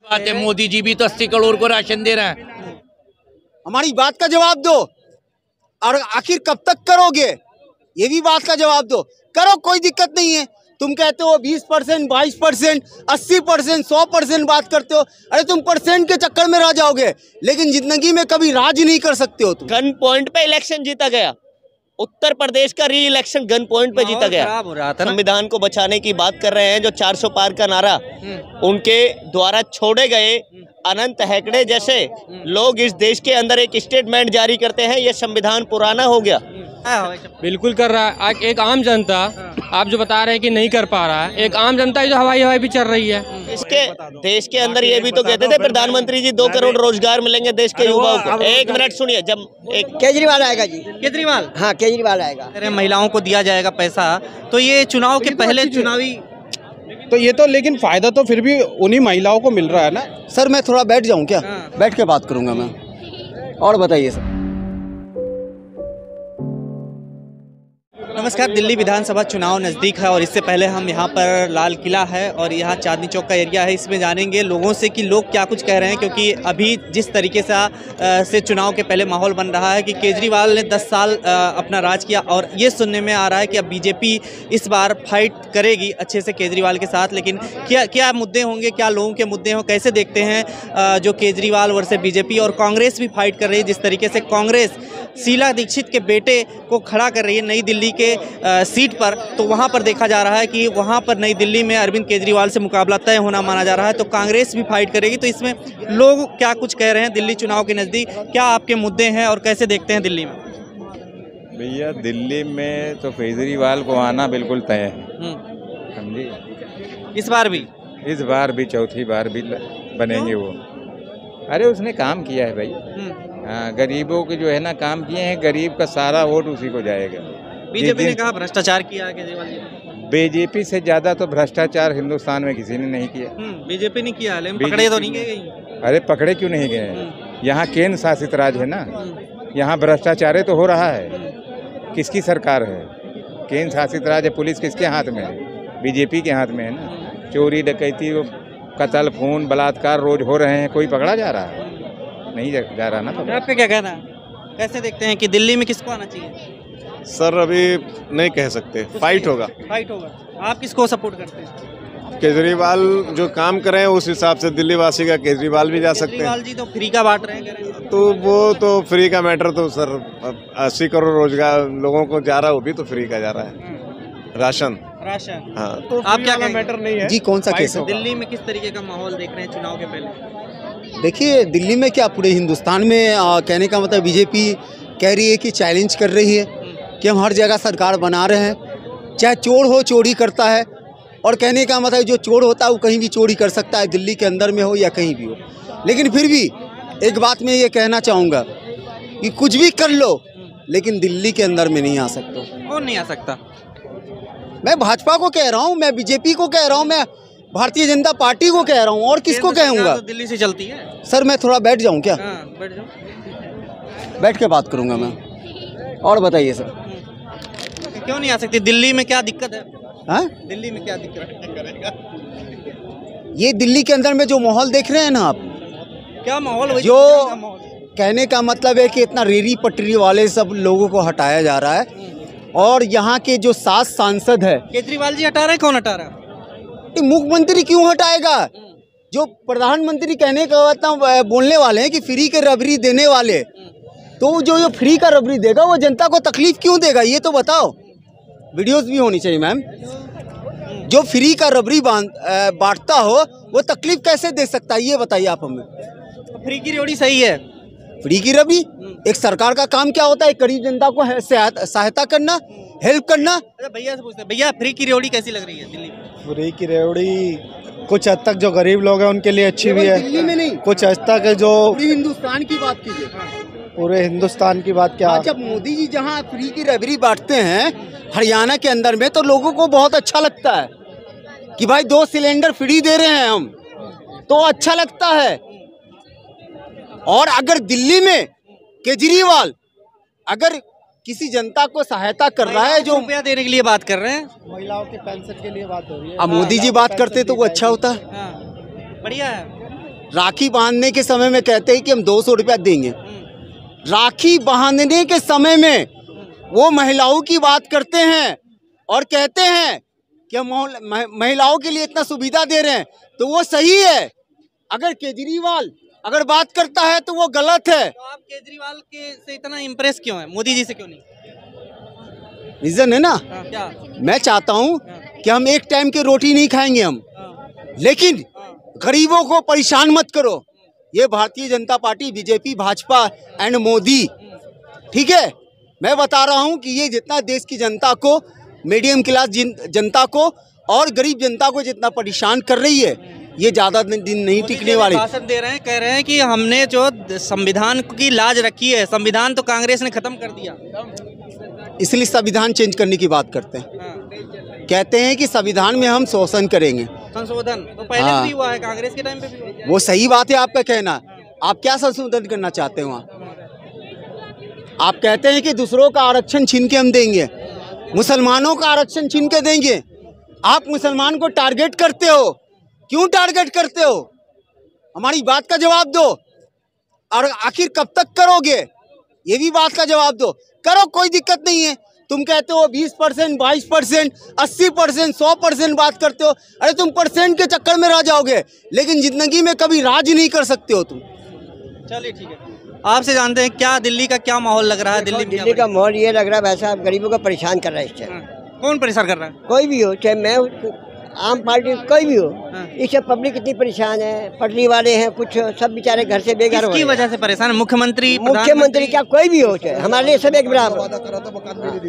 बात है, मोदी जी भी तो 80 करोड़ को राशन दे रहा है। हमारी बात का जवाब दो, और आखिर कब तक करोगे ये भी बात का जवाब दो। करो, कोई दिक्कत नहीं है। तुम कहते हो 20%, 22%, 80%, 100% बात करते हो। अरे तुम परसेंट के चक्कर में रह जाओगे, लेकिन जिंदगी में कभी राज नहीं कर सकते हो तुम। गन पॉइंट पे इलेक्शन जीता गया। उत्तर प्रदेश का री इलेक्शन गन पॉइंट पे जीता गया। खराब हो रहा था ना। संविधान को बचाने की बात कर रहे हैं, जो 400 पार का नारा उनके द्वारा छोड़े गए अनंत हेगड़े जैसे लोग इस देश के अंदर एक स्टेटमेंट जारी करते हैं, ये संविधान पुराना हो गया। बिल्कुल कर रहा है। एक आम जनता, आप जो बता रहे हैं कि नहीं कर पा रहा है, एक आम जनता जो हवाई भी चल रही है। इसके देश के अंदर ये भी तो कहते थे प्रधानमंत्री जी 2 करोड़ रोजगार मिलेंगे देश के युवाओं को। एक मिनट सुनिए, जब एक केजरीवाल आएगा जी, केजरीवाल, हाँ केजरीवाल आएगा। अरे महिलाओं को दिया जाएगा पैसा, तो ये चुनाव के पहले चुनावी तो ये तो, लेकिन फायदा तो फिर भी उन्हीं महिलाओं को मिल रहा है ना। सर मैं थोड़ा बैठ जाऊं क्या? बैठ के बात करूंगा मैं। और बताइए सर। नमस्कार। दिल्ली विधानसभा चुनाव नज़दीक है और इससे पहले हम यहाँ पर लाल किला है और यहाँ चांदनी चौक का एरिया है। इसमें जानेंगे लोगों से कि लोग क्या कुछ कह रहे हैं, क्योंकि अभी जिस तरीके से चुनाव के पहले माहौल बन रहा है कि केजरीवाल ने 10 साल अपना राज किया, और ये सुनने में आ रहा है कि अब बीजेपी इस बार फाइट करेगी अच्छे से केजरीवाल के साथ। लेकिन क्या मुद्दे होंगे, क्या लोगों के मुद्दे हों, कैसे देखते हैं जो केजरीवाल वर्सेस बीजेपी। और कांग्रेस भी फाइट कर रही है, जिस तरीके से कांग्रेस शीला दीक्षित के बेटे को खड़ा कर रही है नई दिल्ली के सीट पर, तो वहां पर देखा जा रहा है कि वहां पर नई दिल्ली में अरविंद केजरीवाल से मुकाबला तय होना माना जा रहा है। तो कांग्रेस भी फाइट करेगी। तो इसमें लोग क्या कुछ कह रहे हैं दिल्ली चुनाव के नज़दीक, क्या आपके मुद्दे हैं और कैसे देखते हैं दिल्ली में? भैया दिल्ली में तो केजरीवाल को आना बिल्कुल तय है, समझिए। इस बार भी चौथी बार भी बनेंगे वो। अरे उसने काम किया है भाई। हाँ, गरीबों के जो है ना काम किए हैं, गरीब का सारा वोट उसी को जाएगा। बीजेपी ने कहा भ्रष्टाचार किया केजरीवाल जी ने। बीजेपी से ज्यादा तो भ्रष्टाचार हिंदुस्तान में किसी ने नहीं किया। बीजेपी ने किया, लेकिन पकड़े तो नहीं गए। अरे पकड़े क्यों नहीं गए? यहाँ केंद्र शासित राज्य है ना, यहाँ भ्रष्टाचार तो हो रहा है। किसकी सरकार है? केंद्र शासित राज्य। पुलिस किसके हाथ में है? बीजेपी के हाथ में है ना। चोरी डकैती, कत्ल, खून, बलात्कार रोज हो रहे हैं, कोई पकड़ा जा रहा है? नहीं जा रहा ना। आपका क्या कहना है, कैसे देखते हैं कि दिल्ली में किसको आना चाहिए? सर अभी नहीं कह सकते, फाइट होगा। आप किसको सपोर्ट करते हैं? केजरीवाल जो काम कर रहे हैं उस हिसाब से दिल्ली वासी का केजरीवाल भी जा सकते हैं। केजरीवाल जी तो फ्री का बांट रहे हैं, तो वो तो फ्री का मैटर तो सर 80 करोड़ रोजगार लोगों को जा रहा है, वो भी तो फ्री का जा रहा है। राशन। हाँ, तो आप क्या मैटर नहीं है जी। कौन सा केस है? दिल्ली में किस तरीके का माहौल देख रहे हैं चुनाव के पहले? देखिए दिल्ली में क्या, पूरे हिंदुस्तान में कहने का मतलब बीजेपी कह रही है कि चैलेंज कर रही है कि हम हर जगह सरकार बना रहे हैं। चाहे चोर हो चोरी करता है, और कहने का मतलब जो चोर होता है वो कहीं भी चोरी कर सकता है, दिल्ली के अंदर में हो या कहीं भी हो। लेकिन फिर भी एक बात मैं ये कहना चाहूँगा कि कुछ भी कर लो, लेकिन दिल्ली के अंदर में नहीं आ सकते। कौन नहीं आ सकता? मैं भाजपा को कह रहा हूँ, मैं बीजेपी को कह रहा हूँ, मैं भारतीय जनता पार्टी को कह रहा हूँ, और किसको कहूँगा? तो दिल्ली से चलती है। सर मैं थोड़ा बैठ जाऊँ क्या? बैठ जाओ, बैठ के बात करूँगा मैं। और बताइए सर। क्यों नहीं आ सकती? दिल्ली में क्या दिक्कत है? हाँ, दिल्ली में क्या दिक्कत है? ये दिल्ली के अंदर में जो माहौल देख रहे हैं ना आप, क्या माहौल? जो कहने का मतलब है कि इतना रेरी पटरी वाले सब लोगों को हटाया जा रहा है, और यहाँ के जो 7 सांसद है। केजरीवाल जी हटा रहे, कौन हटा रहा है? मुख्यमंत्री क्यों हटाएगा? जो प्रधानमंत्री कहने का बोलने वाले हैं कि फ्री के रबड़ी देने वाले, तो जो फ्री का रबड़ी देगा वो जनता को तकलीफ क्यों देगा? ये तो बताओ। वीडियोस भी होनी चाहिए मैम। जो फ्री का रबड़ी बांटता हो वो तकलीफ कैसे दे सकता है, ये बताइए आप हमें। तो फ्री की रेवड़ी सही है? फ्री की रबड़ी, एक सरकार का काम क्या होता है? गरीब जनता को सहायता करना, हेल्प करना। अरे भैया से पूछते हैं, भैया फ्री की रेवड़ी कैसी लग रही है दिल्ली में? फ्री की रेवड़ी कुछ हद तक जो गरीब लोग हैं उनके लिए अच्छी भी है। दिल्ली में नहीं, कुछ हद तक जो पूरे हिंदुस्तान की बात कीजिए। पूरे हिंदुस्तान की बात क्या? जब मोदी जी जहाँ फ्री की रबड़ी बांटते हैं हरियाणा के अंदर में, तो लोगों को बहुत अच्छा लगता है कि भाई 2 सिलेंडर फ्री दे रहे हैं हम, तो अच्छा लगता है। और अगर दिल्ली में केजरीवाल अगर किसी जनता को सहायता कर रहा है, जो रुपया देने के लिए बात कर रहे हैं, महिलाओं के पेंशन के लिए बात हो रही है। अब मोदी जी बात करते तो वो अच्छा होता है। बढ़िया है। राखी बांधने के समय में कहते हैं कि हम 200 रुपया देंगे। राखी बांधने के समय में वो महिलाओं की बात करते हैं और कहते हैं कि हम महिलाओं के लिए इतना सुविधा दे रहे हैं, तो वो सही है। अगर केजरीवाल अगर बात करता है तो वो गलत है। तो आप केजरीवाल के से इतना इम्प्रेस क्यों है, मोदी जी से क्यों नहीं? रीजन है ना, क्या? मैं चाहता हूँ कि हम एक टाइम की रोटी नहीं खाएंगे हम, लेकिन गरीबों को परेशान मत करो। ये Bharatiya Janata party, BJP, Bhajpa and Modi, ठीक है। मैं बता रहा हूँ कि ये जितना देश की जनता को, मीडियम क्लास जनता को और गरीब जनता को जितना परेशान कर रही है, ये ज़्यादा दिन नहीं टिकने वाली। भाषण दे रहे हैं, कह रहे हैं कि हमने जो संविधान की लाज रखी है, संविधान तो कांग्रेस ने खत्म कर दिया, इसलिए संविधान चेंज करने की बात करते हैं। कहते हैं कि संविधान में हम शोषण करेंगे, संशोधन तो पहले भी हुआ है, कांग्रेस के टाइम पे भी हुआ। वो सही बात है आपका कहना। आप क्या संशोधन करना चाहते हो वहाँ? आप कहते हैं कि दूसरों का आरक्षण छीन के हम देंगे, मुसलमानों का आरक्षण छीन के देंगे। आप मुसलमान को टारगेट करते हो, क्यों टारगेट करते हो? हमारी बात का जवाब दो। और आखिर कब तक करोगे, ये भी बात का जवाब दो। करो, कोई दिक्कत नहीं है। तुम कहते हो 20%, 22%, 80%, 100% बात करते हो। अरे तुम परसेंट के चक्कर में रह जाओगे, लेकिन जिंदगी में कभी राज नहीं कर सकते हो तुम। चलिए ठीक है, आपसे जानते हैं क्या दिल्ली का क्या माहौल लग रहा है? दिल्ली का माहौल ये लग रहा है भाई साहब, गरीबों को परेशान कर रहा है इस टाइम। कौन परेशान कर रहा है? कोई भी हो, चाहे मैं आम पार्टी कोई भी हो, इससे पब्लिक इतनी परेशान है। पटरी वाले हैं कुछ, सब बेचारे घर से बेघर हो। किसकी वजह से परेशान है? मुख्यमंत्री क्या कोई भी हो, चाहे हमारे लिए सब एक बराबर।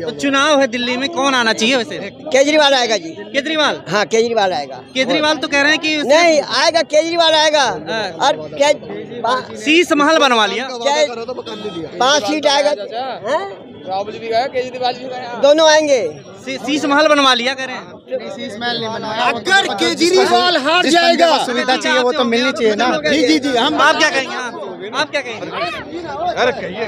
तो चुनाव है दिल्ली में, कौन आना चाहिए वैसे? केजरीवाल आएगा जी। केजरीवाल? हाँ, केजरीवाल आएगा। केजरीवाल तो कह रहे हैं कि नहीं आएगा, केजरीवाल आएगा। और शीश महल बनवा लिया, 5 सीट आएगा, राहुल जी भी गया, केजरीवाल भी गया, दोनों आएंगे। शीश महल बनवा लिया कह रहे हैं। अगर केजरीवाल हार जाएगा, सुविधा चाहिए वो तो मिलनी चाहिए ना। जी हम आप क्या कहेंगे? आप क्या कहेंगे? अरे कहिए,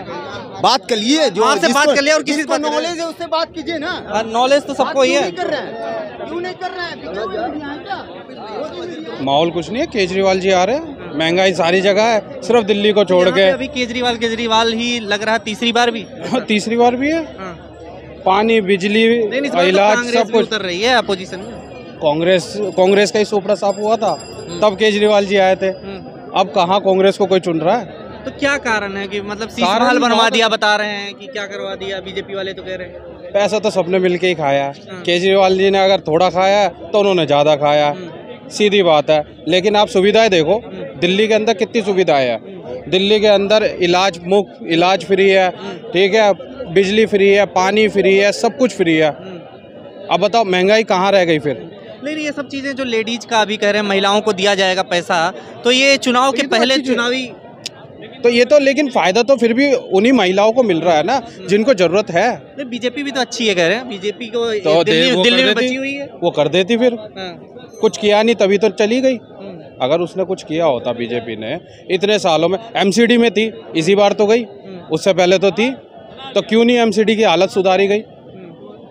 बात कर लिए, जो आपसे बात कर लिया और किसी से नॉलेज है उससे बात कीजिए ना। नॉलेज तो सबको ही है। क्यों नहीं कर रहे हैं? माहौल कुछ नहीं है। केजरीवाल जी आ रहे हैं, महंगाई सारी जगह है, सिर्फ दिल्ली को छोड़ के। अभी केजरीवाल ही लग रहा है, तीसरी बार भी। तीसरी बार भी है। पानी, बिजली, इलाज, सब कुछ उतर रही है अपोजिशन में। कांग्रेस का ही सुपड़ा साफ हुआ था, तब केजरीवाल जी आए थे। अब कहाँ कांग्रेस को कोई चुन रहा है? तो क्या कारण है कि मतलब शीश महल बनवा दिया, बता रहे हैं कि क्या करवा दिया? बीजेपी वाले तो कह रहे हैं पैसा तो सबने मिलके ही खाया है। केजरीवाल जी ने अगर थोड़ा खाया तो उन्होंने ज़्यादा खाया, सीधी बात है। लेकिन आप सुविधाएं देखो, दिल्ली के अंदर कितनी सुविधाएं है। दिल्ली के अंदर इलाज मुफ्त, इलाज फ्री है, ठीक है, बिजली फ्री है, पानी फ्री है, सब कुछ फ्री है। अब बताओ महंगाई कहाँ रह गई फिर? लेकिन ये सब चीज़ें जो लेडीज का अभी कह रहे हैं, महिलाओं को दिया जाएगा पैसा, तो ये चुनाव के पहले चुनावी तो ये तो, लेकिन फायदा तो फिर भी उन्हीं महिलाओं को मिल रहा है ना जिनको जरूरत है। बीजेपी भी तो अच्छी है कह रहे हैं, बीजेपी को तो दिल्ली में बची हुई है, वो कर देती फिर। कुछ किया नहीं तभी तो चली गई। अगर उसने कुछ किया होता बीजेपी ने इतने सालों में, एमसीडी में थी, इसी बार तो गई, उससे पहले तो थी, तो क्यों नहीं एमसीडी की हालत सुधारी गई?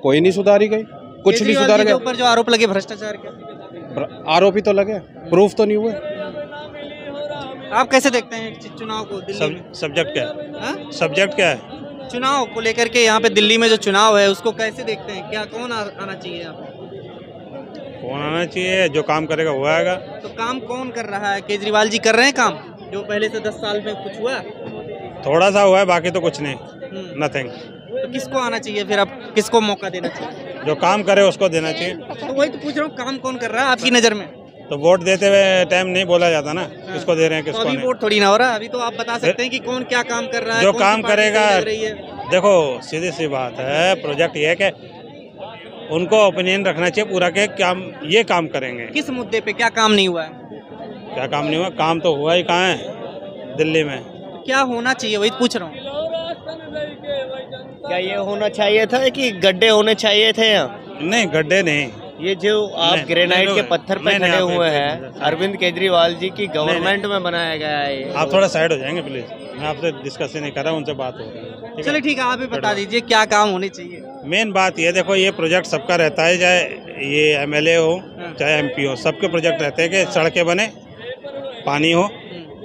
कोई नहीं सुधारी गई, कुछ नहीं सुधार गया। ऊपर जो आरोप लगे भ्रष्टाचार के, आरोपी तो लगे, प्रूफ तो नहीं हुए। आप कैसे देखते हैं चुनाव को दिल्ली में? सब्जेक्ट क्या है? सब्जेक्ट क्या है? चुनाव को लेकर के यहाँ पे दिल्ली में जो चुनाव है उसको कैसे देखते हैं? क्या कौन आना चाहिए यहाँ पे? कौन आना चाहिए? जो काम करेगा वो आएगा। तो काम कौन कर रहा है? केजरीवाल जी कर रहे हैं काम, जो पहले से 10 साल में कुछ हुआ? थोड़ा सा हुआ है, बाकी तो कुछ नहीं, नथिंग। तो किसको आना चाहिए फिर? अब किसको मौका देना चाहिए? जो काम करे उसको देना चाहिए। तो वही तो पूछ रहा हूँ, काम कौन कर रहा है आपकी नज़र में? तो वोट देते हुए टाइम नहीं बोला जाता ना, किसको दे रहे हैं किसको नहीं। वोट थोड़ी ना हो रहा, अभी तो आप बता सकते हैं कि कौन क्या काम कर रहा है, जो काम करेगा। देखो सीधी सी बात है, प्रोजेक्ट ये है कि उनको ओपिनियन रखना चाहिए पूरा के काम, ये काम करेंगे। किस मुद्दे पे क्या काम नहीं हुआ है? क्या काम नहीं हुआ? काम तो हुआ ही कहाँ है दिल्ली में। तो क्या होना चाहिए वही पूछ रहा हूँ। क्या ये होना चाहिए था कि गड्ढे होने चाहिए थे? नहीं, गड्ढे नहीं। ये जो आप ग्रेनाइट के पत्थर पे खड़े हुए हैं, अरविंद केजरीवाल जी की गवर्नमेंट में बनाया गया है ये। आप थोड़ा साइड हो जाएंगे प्लीज, मैं आपसे डिस्कस नहीं कर रहा हूँ, उनसे बात हो रही है। चलिए ठीक है, आप ही बता दीजिए क्या काम होने चाहिए। मेन बात ये देखो, ये प्रोजेक्ट सबका रहता है, चाहे ये एमएलए हो चाहे एमपी हो, सबके प्रोजेक्ट रहते हैं कि सड़कें बने, पानी हो,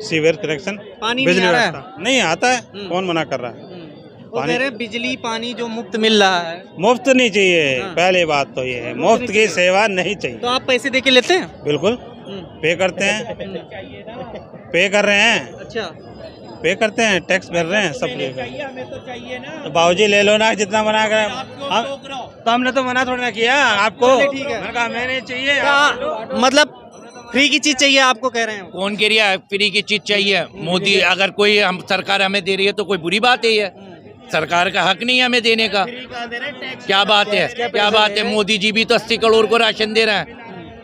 सीवर कनेक्शन, पानी बिजली नहीं आ रहा है? व्यवस्था नहीं आता है। कौन मना कर रहा है? वो कह रहे हैं बिजली पानी जो मुफ्त मिल रहा है। मुफ्त नहीं चाहिए, हाँ। पहली बात तो ये है, मुफ्त की सेवा नहीं चाहिए। तो आप पैसे दे के लेते हैं? बिल्कुल पे करते हैं, पे कर रहे हैं, अच्छा, पे करते हैं, टैक्स भर रहे हैं, सब तो बाबूजी ले लो ना जितना मना कर। तो हमने तो मना थोड़ा ना किया आपको, ठीक है। मैंने कहा हमें नहीं चाहिए। क्या मतलब फ्री की चीज चाहिए आपको, कह रहे हैं? कौन कह रहा है फ्री की चीज चाहिए? मोदी अगर कोई हम सरकार हमें दे रही है तो कोई बुरी बात है? ये सरकार का हक नहीं है हमें देने का। क्या बात है, क्या बात है? मोदी जी भी तो 80 करोड़ को राशन दे रहे हैं,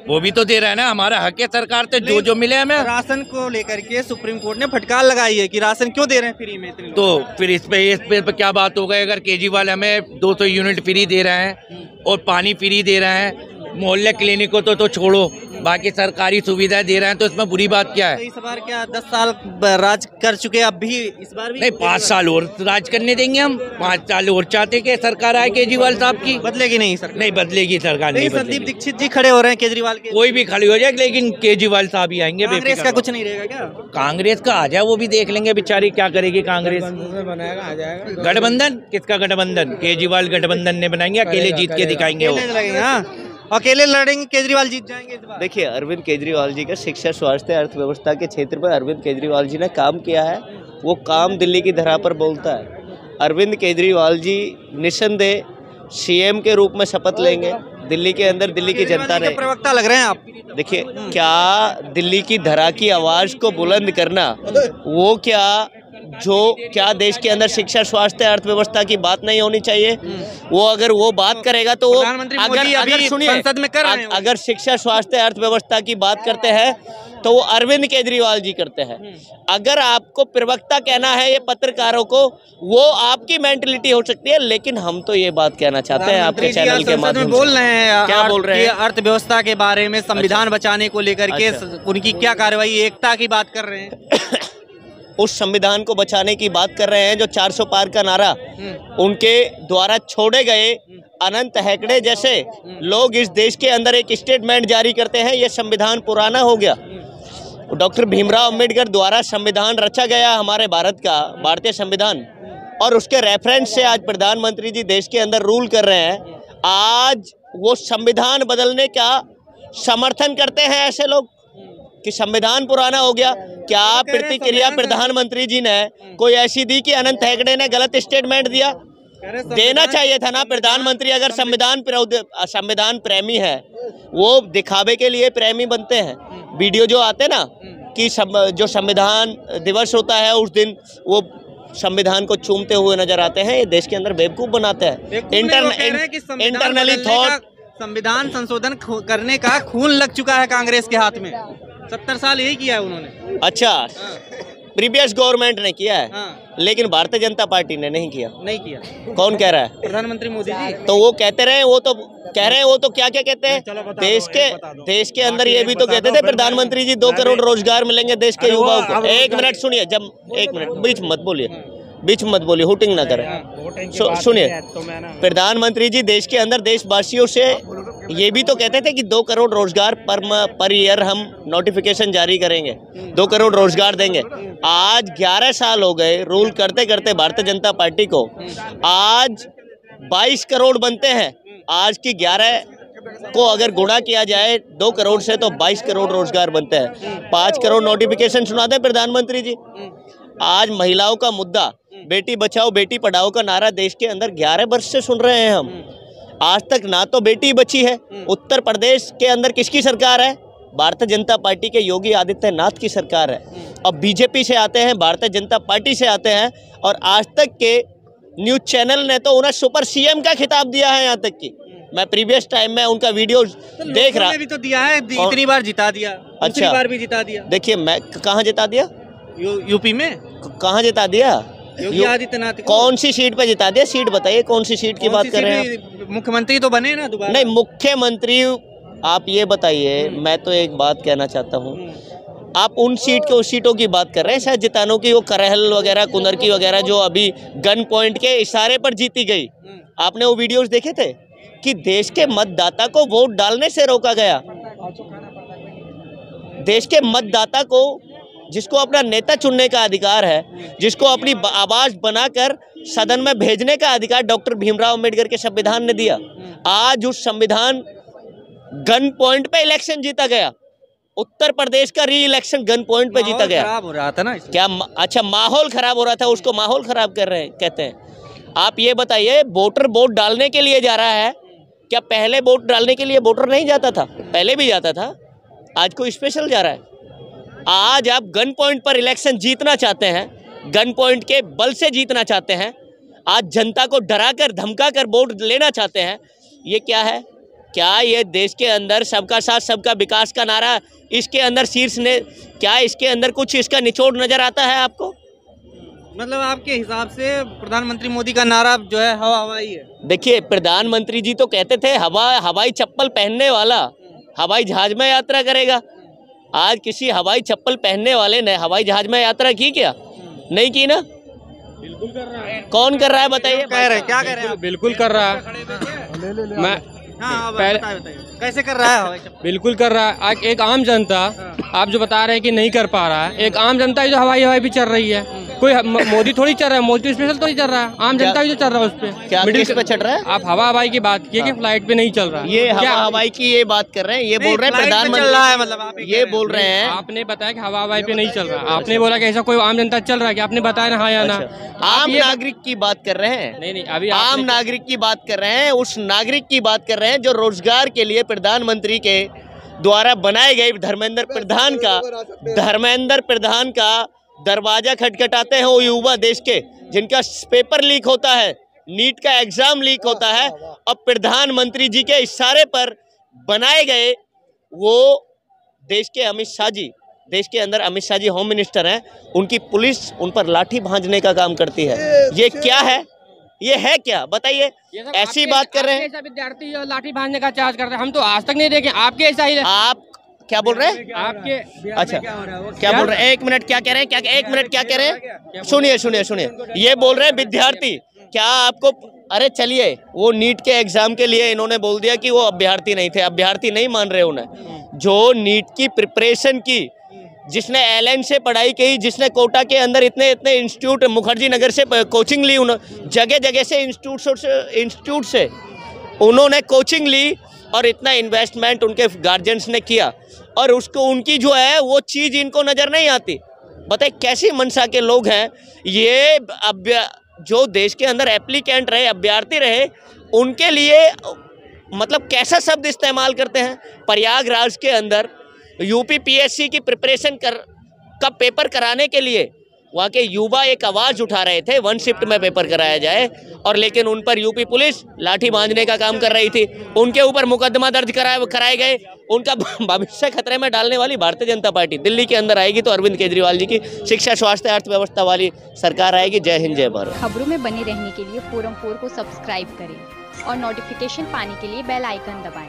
वो भी तो दे रहा है ना। हमारा हक है सरकार से जो जो मिले हमें। राशन को लेकर के सुप्रीम कोर्ट ने फटकार लगाई है कि राशन क्यों दे रहे हैं फ्री में इतने लोग? तो फिर इस पे क्या बात हो गई? अगर केजरीवाल हमें 200 यूनिट फ्री दे रहे हैं और पानी फ्री दे रहे हैं, मोहल्ले क्लिनिक को तो छोड़ो, बाकी सरकारी सुविधाएं दे रहे हैं, तो इसमें बुरी बात क्या तो है? इस बार क्या 10 साल राज कर चुके, अब भी इस बार भी नहीं, 5 साल और राज करने देंगे हम। 5 साल और चाहते कि सरकार आए केजरीवाल साहब की। बदलेगी नहीं सरकार? नहीं बदलेगी सरकार, नहीं संदीप बदलेगी। दीक्षित जी खड़े हो रहे हैं केजरीवाल के। कोई भी खड़ी हो जाए, लेकिन केजरीवाल साहब ही आएंगे। कांग्रेस बेफिक्र का रहो। कुछ नहीं रहेगा क्या? कांग्रेस का आ जाए, वो भी देख लेंगे बेचारी क्या करेगी कांग्रेस। गठबंधन किसका गठबंधन? केजरीवाल गठबंधन ने बनाएंगे, अकेले जीत के दिखाएंगे वो। अकेले लगेंगे, हाँ। अकेले लड़ेंगे, केजरीवाल जीत जाएंगे इस बार। देखिए, अरविंद केजरीवाल जी का शिक्षा, स्वास्थ्य, अर्थव्यवस्था के क्षेत्र पर अरविंद केजरीवाल जी ने काम किया है। वो काम दिल्ली की धरा पर बोलता है। अरविंद केजरीवाल जी निस्संदेह सीएम के रूप में शपथ लेंगे दिल्ली के अंदर। दिल्ली की जनता ने, प्रवक्ता लग रहे हैं आप। देखिए, क्या दिल्ली की धरा की आवाज़ को बुलंद करना, वो क्या देश के अंदर शिक्षा, स्वास्थ्य, अर्थव्यवस्था की बात नहीं होनी चाहिए? वो अगर वो बात करेगा तो वो अगर सुनिए, संसद में कर रहे हैं। अगर शिक्षा, स्वास्थ्य, अर्थव्यवस्था की बात करते हैं तो वो अरविंद केजरीवाल जी करते हैं। अगर आपको प्रवक्ता कहना है ये पत्रकारों को, वो आपकी मेंटलिटी हो सकती है, लेकिन हम तो ये बात कहना चाहते हैं आपके चैनल के माध्यम से। बोल रहे हैं, क्या बोल रहे हैं? अर्थव्यवस्था के बारे में, संविधान बचाने को लेकर के उनकी क्या कार्रवाई, एकता की बात कर रहे हैं। उस संविधान को बचाने की बात कर रहे हैं जो 400 पार का नारा उनके द्वारा छोड़े गए अनंत हेगड़े जैसे लोग इस देश के अंदर एक स्टेटमेंट जारी करते हैं, ये संविधान पुराना हो गया। डॉक्टर भीमराव अंबेडकर द्वारा संविधान रचा गया हमारे भारत का, भारतीय संविधान, और उसके रेफरेंस से आज प्रधानमंत्री जी देश के अंदर रूल कर रहे हैं। आज वो संविधान बदलने का समर्थन करते हैं ऐसे लोग कि संविधान पुराना हो गया। क्या प्रतिक्रिया प्रधानमंत्री जी ने कोई ऐसी दी कि अनंत हेगड़े ने गलत स्टेटमेंट दिया? देना चाहिए था ना। प्रधानमंत्री अगर संविधान प्रेमी है, वो दिखावे के लिए प्रेमी बनते हैं। वीडियो जो आते ना कि जो संविधान दिवस होता है उस दिन वो संविधान को चूमते हुए नजर आते हैं, ये देश के अंदर बेवकूफ बनाते हैं। इंटरनली थॉट, संविधान संशोधन करने का खून लग चुका है कांग्रेस के हाथ में। 70 साल यही किया है उन्होंने। अच्छा, प्रीवियस गवर्नमेंट ने किया है, हाँ। लेकिन भारतीय जनता पार्टी ने नहीं किया। नहीं किया। कौन कह रहा है? प्रधानमंत्री मोदी जी। तो वो कहते रहे, वो तो कह रहे हैं, वो तो क्या क्या कहते हैं, देश के अंदर ये भी तो कहते थे प्रधानमंत्री जी 2 करोड़ रोजगार मिलेंगे देश के युवाओं को। एक मिनट सुनिए, एक मिनट, बीच मत बोलिए, हुटिंग ना करें। सुनिए, प्रधानमंत्री जी देश के अंदर देशवासियों से ये भी तो कहते थे कि 2 करोड़ रोजगार पर ईयर हम नोटिफिकेशन जारी करेंगे, 2 करोड़ रोजगार देंगे। आज 11 साल हो गए रूल करते करते भारतीय जनता पार्टी को। आज 22 करोड़ बनते हैं। आज की 11 को अगर गुणा किया जाए 2 करोड़ से तो 22 करोड़ रोजगार बनते हैं। 5 करोड़ नोटिफिकेशन सुना दे प्रधानमंत्री जी। आज महिलाओं का मुद्दा, बेटी बचाओ बेटी पढ़ाओ का नारा देश के अंदर 11 वर्ष से सुन रहे हैं हम। आज तक ना तो बेटी बची है। उत्तर प्रदेश के अंदर किसकी सरकार है? भारतीय जनता पार्टी के योगी आदित्यनाथ की सरकार है। अब बीजेपी से आते हैं, भारतीय जनता पार्टी से आते हैं, और आज तक के न्यूज चैनल ने तो उन्हें सुपर सीएम का खिताब दिया है। यहाँ तक कि मैं प्रीवियस टाइम में उनका वीडियो देख रहा, भी तो दिया है, इतनी बार जिता दिया। अच्छा, बार भी जिता दिया। देखिए, मैं कहाँ जिता दिया? यूपी में कहाँ जिता दिया? योगी आदित्यनाथ। कौन सी सीट पे जिता दिया? सीट बताइए, कौन सी सीट की बात कर रहे हैं? मुख्यमंत्री तो बने ना दोबारा। नहीं, मुख्यमंत्री आप ये बताइए। मैं तो एक बात कहना चाहता हूँ, आप उन सीटों की बात कर रहे हैं शायद जितानों की, वो करहल वगैरह, कुंदरकी वगैरह, जो अभी गन पॉइंट के इशारे पर जीती गई। आपने वो वीडियोस देखे थे कि देश के मतदाता को वोट डालने से रोका गया। देश के मतदाता को जिसको अपना नेता चुनने का अधिकार है, जिसको अपनी आवाज बनाकर सदन में भेजने का अधिकार डॉक्टर भीमराव अंबेडकर के संविधान ने दिया। आज उस संविधान गन पॉइंट पे इलेक्शन जीता गया। उत्तर प्रदेश का री इलेक्शन गन पॉइंट पे जीता गया। खराब हो रहा था ना क्या अच्छा माहौल खराब हो रहा था, उसको माहौल खराब कर रहे हैं कहते हैं। आप ये बताइए, वोटर वोट डालने के लिए जा रहा है, क्या पहले वोट डालने के लिए वोटर नहीं जाता था? पहले भी जाता था, आज कोई स्पेशल जा रहा है। आज आप गन पॉइंट पर इलेक्शन जीतना चाहते हैं, गन पॉइंट के बल से जीतना चाहते हैं, आज जनता को डराकर धमकाकर वोट लेना चाहते हैं। ये क्या है? क्या ये देश के अंदर सबका साथ सबका विकास का नारा इसके अंदर शीर्ष ने, क्या इसके अंदर कुछ इसका निचोड़ नजर आता है आपको? मतलब आपके हिसाब से प्रधानमंत्री मोदी का नारा जो है हवा हवाई है? देखिए, प्रधानमंत्री जी तो कहते थे हवाई चप्पल पहनने वाला हवाई जहाज में यात्रा करेगा। आज किसी हवाई चप्पल पहनने वाले ने हवाई जहाज में यात्रा की क्या? नहीं की ना। बिल्कुल कर रहा है। कौन कर रहा है बताइए? कह रहे हैं, क्या कह रहे हैं? बिल्कुल कर रहा है। मैं हाँ, पहले कैसे कर रहा है हवाई चप्पल? बिल्कुल कर रहा है। एक आम जनता, आप जो बता रहे हैं कि नहीं कर पा रहा है, एक आम जनता ही जो हवाई भी चल रही है। कोई मोदी थोड़ी चल रहा है, मोदी स्पेशल थोड़ी चल रहा है, आम जनता भी जो चल रहा है उस पे। क्या किस पे चल रहा है? आप हवा हवाई की बात किए कि फ्लाइट पे नहीं चल रहा है। ये हवा हवाई की ये बात कर रहे हैं, ये बोल रहे हैं प्रधानमंत्री चल रहा है, मतलब आप ये बोल रहे हैं। आपने बताया कि हवा हवाई पे नहीं चल रहा, आपने बोला कि ऐसा कोई आम जनता चल रहा है कि आपने बताया ना हाँ या ना। आम नागरिक की बात कर रहे हैं। नहीं, अभी आम नागरिक की बात कर रहे हैं, उस नागरिक की बात कर रहे हैं जो रोजगार के लिए प्रधानमंत्री के द्वारा बनाए गए धर्मेंद्र प्रधान का दरवाजा खटखटाते हैं वो युवा देश के, जिनका पेपर लीक होता है, नीट का एग्जाम लीक होता है, और प्रधानमंत्री जी के इशारे पर बनाए गए वो देश के अमित शाह जी, देश के अंदर अमित शाह जी होम मिनिस्टर हैं, उनकी पुलिस उन पर लाठी भांजने का काम करती है। ये क्या है? ये है क्या बताइए? ऐसी बात कर रहे हैं। विद्यार्थी लाठी भांजने का चार्ज करते हैं, हम तो आज तक नहीं देखे। आपके ऐसा ही है। आप क्या बोल रहे हैं? आपके अच्छा क्या बोल रहे हैं? एक मिनट, क्या कह रहे हैं? क्या एक मिनट, क्या कह रहे हैं? सुनिए। ये बोल रहे हैं विद्यार्थी, क्या आपको, अरे चलिए, वो नीट के एग्जाम के लिए इन्होंने बोल दिया कि वो अभ्यर्थी नहीं थे, अभ्यर्थी नहीं मान रहे उन्हें। जो नीट की प्रिपरेशन की, जिसने एलएन से पढ़ाई की, जिसने कोटा के अंदर इतने इंस्टीट्यूट, मुखर्जी नगर से कोचिंग ली, जगह जगह से इंस्टीट्यूट से उन्होंने कोचिंग ली और इतना इन्वेस्टमेंट उनके गार्जियंस ने किया, और उसको उनकी जो है वो चीज़ इनको नज़र नहीं आती। बताइए कैसी मनसा के लोग हैं ये। जो देश के अंदर एप्लीकेंट रहे, अभ्यर्थी रहे, उनके लिए मतलब कैसा शब्द इस्तेमाल करते हैं। प्रयागराज के अंदर यूपी पीएससी की प्रिपरेशन का पेपर कराने के लिए वहाँ के युवा एक आवाज़ उठा रहे थे, 1 शिफ्ट में पेपर कराया जाए, और लेकिन उन पर यूपी पुलिस लाठी बांधने का काम कर रही थी। उनके ऊपर मुकदमा दर्ज कराए गए। उनका भविष्य खतरे में डालने वाली भारतीय जनता पार्टी दिल्ली के अंदर आएगी तो अरविंद केजरीवाल जी की शिक्षा, स्वास्थ्य, अर्थव्यवस्था वाली सरकार आएगी। जय हिंद, जय भारत। खबरों में बने रहने के लिए फोरम 4 को सब्सक्राइब करें और नोटिफिकेशन पाने के लिए बेल आइकन दबाएं।